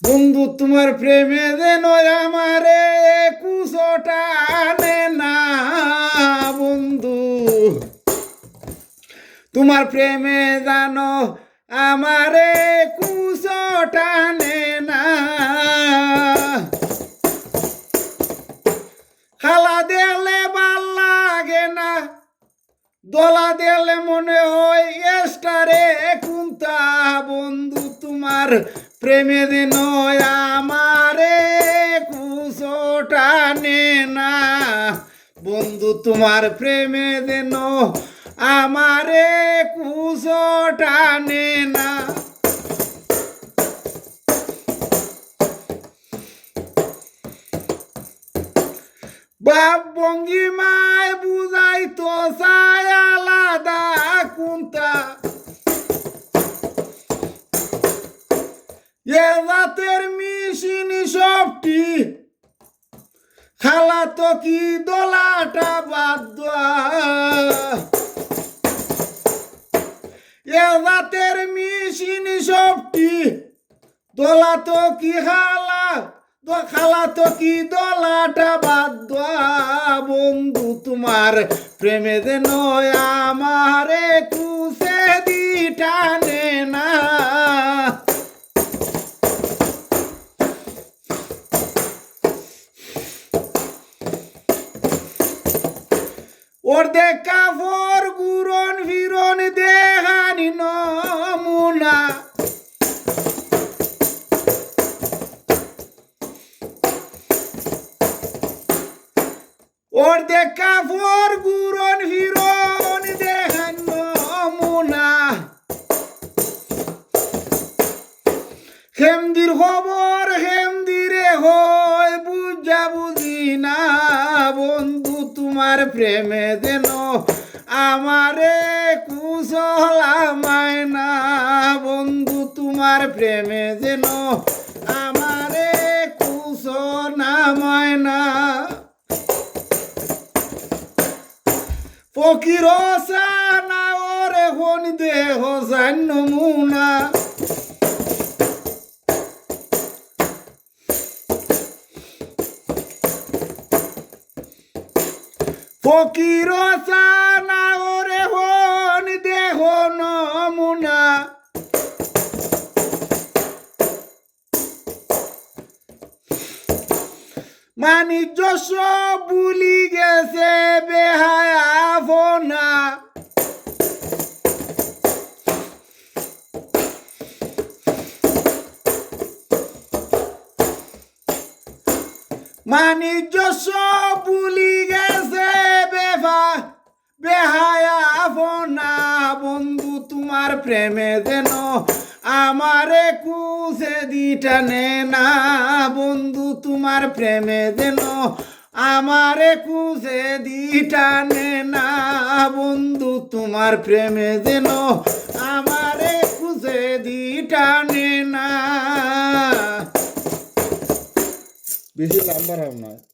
বন্ধু তোমার প্রেমে যেন আমারে কুচটানে না বন্ধু তোমার প্রেমে জানো আমারে কুচটানে না খালা দিলে ভাল লাগে না দোলা দিলে মনে হয় এস্টারে কুন্তা বন্ধু তোমার প্রেমে দিন আমারে কুচটানে না বন্ধু তোমার প্রেমে দিন আমারে কুচটানে না বাপ ভঙ্গিমায় বুঝাই তো চায় আলাদা কোনটা এ জাতের মিশিনি সবটি খালা তো কি দোলাটা বাদ এ জাতের মিশিনি সবটি দোলা তো কি খালা তো কি দোলাটা বাদ বন্ধু তোমার প্রেমে যেন আমারে কুসে দিটানে না ওর দেখা ফোর গুরন ফিরন দেহানি নমুনা ওর দেখা ফোর গুরন ফিরন দেহান নমুনা হেমদির খবর হেমদিরে হয় বুঝা বুঝি না বন্ধু তোমার প্রেমে যেন আমারে কুশলামায় না বন্ধু তোমার প্রেমে যেন আমারে কুশলামায় না ফকির না ওরে হন দেহ জান্য মুনা ফকির না ওরে হন দেহ নমুনা বাণিজ্য সব ভুলি গেছে বেহায়া ফোনা বাণিজ্য সব ভুলি গেছে বেহায়া ফোনা বন্ধু তোমার প্রেমে যেন আমারে কুসে দিটানে না বন্ধু তোমার প্রেমে যেন আমারে কুসে দিটানে না বন্ধু তোমার প্রেমে যেন আমারে কুসে দিটানে না বেশি নাম্বার হবে না।